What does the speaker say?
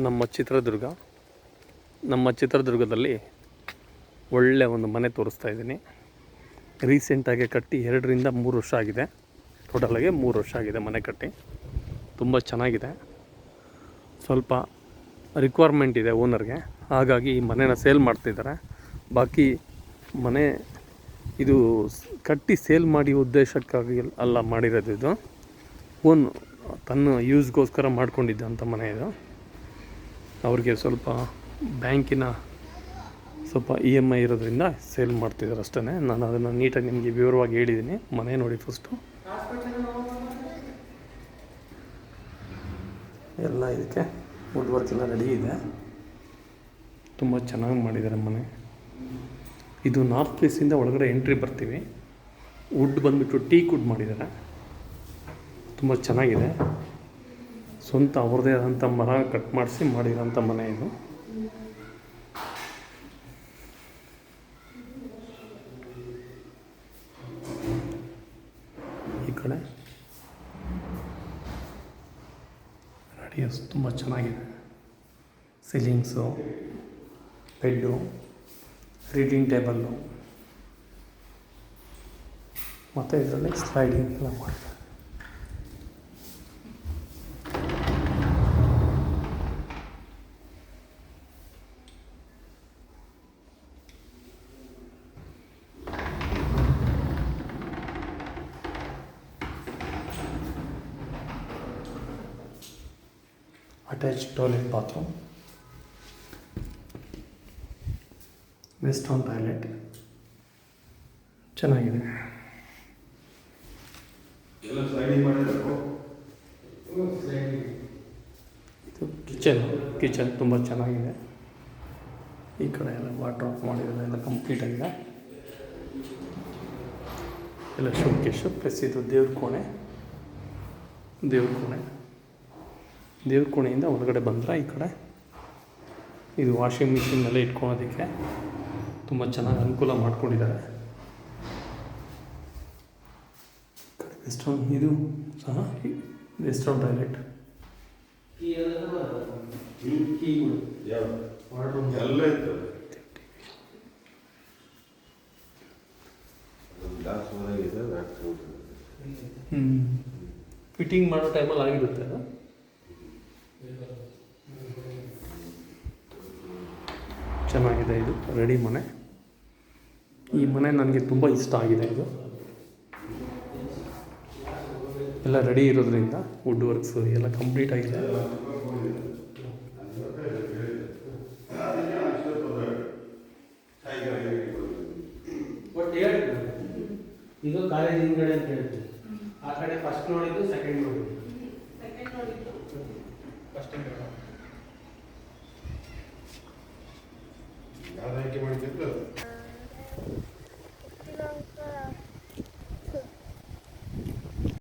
ನಮ್ಮ ಚಿತ್ರದುರ್ಗದಲ್ಲಿ ಒಳ್ಳೆಯ ಒಂದು ಮನೆ ತೋರಿಸ್ತಾ ಇದ್ದೀನಿ. ರೀಸೆಂಟಾಗಿ ಕಟ್ಟಿ 2ರಿಂದ 3 ವರ್ಷ ಆಗಿದೆ. ಟೋಟಲಾಗಿ 3 ವರ್ಷ ಆಗಿದೆ ಮನೆ ಕಟ್ಟಿ. ತುಂಬ ಚೆನ್ನಾಗಿದೆ. ಸ್ವಲ್ಪ ರಿಕ್ವೈರ್ಮೆಂಟ್ ಇದೆ ಓನರ್ಗೆ, ಹಾಗಾಗಿ ಈ ಮನೆನ ಸೇಲ್ ಮಾಡ್ತಿದ್ದಾರೆ. ಬಾಕಿ ಮನೆ ಇದು ಕಟ್ಟಿ ಸೇಲ್ ಮಾಡಿ ಉದ್ದೇಶಕ್ಕಾಗಿ ಅಲ್ಲ ಮಾಡಿರೋದು. ಇದು ತನ್ನ ಯೂಸ್ಗೋಸ್ಕರ ಮಾಡ್ಕೊಂಡಿದ್ದಂಥ ಮನೆ ಇದು. ಅವ್ರಿಗೆ ಸ್ವಲ್ಪ ಬ್ಯಾಂಕಿನ ಸ್ವಲ್ಪ EMI ಇರೋದ್ರಿಂದ ಸೇಲ್ ಮಾಡ್ತಿದ್ದಾರೆ ಅಷ್ಟೇ. ನಾನು ಅದನ್ನು ನೀಟಾಗಿ ನಿಮಗೆ ವಿವರವಾಗಿ ಹೇಳಿದ್ದೀನಿ. ಮನೆ ನೋಡಿ ಫಸ್ಟು ಎಲ್ಲ ಇದಕ್ಕೆ ವುಡ್ ವರ್ಕ್ ಎಲ್ಲ ರೆಡಿ ಇದೆ. ತುಂಬ ಚೆನ್ನಾಗಿ ಮಾಡಿದ್ದಾರೆ ಮನೆ. ಇದು ನಾರ್ತ್ ಫೇಸಿಂದ ಒಳಗಡೆ ಎಂಟ್ರಿ ಬರ್ತೀವಿ. ವುಡ್ ಬಂದುಬಿಟ್ಟು ಟೀಕ್ ವುಡ್ ಮಾಡಿದ್ದಾರೆ. ತುಂಬ ಚೆನ್ನಾಗಿದೆ. ಸ್ವಂತ ಅವ್ರದ್ದೇ ಆದಂಥ ಮರ ಕಟ್ ಮಾಡಿಸಿ ಮಾಡಿರೋಂಥ ಮನೆ ಇದು. ಈ ಕಡೆ ರೇಡಿಯಸ್ ತುಂಬ ಚೆನ್ನಾಗಿದೆ. ಸೀಲಿಂಗ್ಸು, ಬೆಡ್ಡು, ರೀಡಿಂಗ್ ಟೇಬಲ್ಲು ಮತ್ತು ಇದರಲ್ಲಿ ಸ್ಲೈಡಿಂಗ್ ಎಲ್ಲ ಮಾಡಿದ್ದಾರೆ. Attached toilet, bathroom, western toilet ಚೆನ್ನಾಗಿದೆ. ಇದು ಕಿಚನ್ ತುಂಬ ಚೆನ್ನಾಗಿದೆ. ಈ ಕಡೆ ಎಲ್ಲ ವಾಟರ್ ಆಫ್ ಮಾಡಿರೋದು ಎಲ್ಲ ಕಂಪ್ಲೀಟಾಗಿದೆ. ಎಲ್ಲ ಶೋಕೇಶು ಪ್ಲಸ್ ಇದು ದೇವ್ರ ಕೋಣೆಯಿಂದ ಹೊರಗಡೆ ಬಂದರೆ ಈ ಕಡೆ ಇದು ವಾಷಿಂಗ್ ಮಿಷಿನ್ನೆಲ್ಲ ಇಟ್ಕೊಳೋದಕ್ಕೆ ತುಂಬ ಚೆನ್ನಾಗಿ ಅನುಕೂಲ ಮಾಡ್ಕೊಂಡಿದ್ದಾರೆ. ಇದು ಸಹ ವೆಸ್ಟರ್ನ್ ಟಾಯ್ಲೆಟ್. ಫಿಟ್ಟಿಂಗ್ ಮಾಡೋ ಟೈಮಲ್ಲಿ ಆಗಿರುತ್ತೆ ಅದು. ಚೆನ್ನಾಗಿದೆ. ಇದು ರೆಡಿ ಮನೆ. ಈ ಮನೆ ನನಗೆ ತುಂಬ ಇಷ್ಟ ಆಗಿದೆ. ಇದು ಎಲ್ಲ ರೆಡಿ ಇರೋದ್ರಿಂದ ವುಡ್ ವರ್ಕ್ಸು ಎಲ್ಲ ಕಂಪ್ಲೀಟ್ ಆಗಿದೆ. ಇದು ಕಾಲೇಜ್ ಹಿಂದ್ಗಡೆ ಅಂತ ಹೇಳ್ತೀವಿ. ಆ ಕಡೆ ಫಸ್ಟ್ ನೋಡಿದ್ದು, ಸೆಕೆಂಡ್ ನೋಡಿದ್ದು.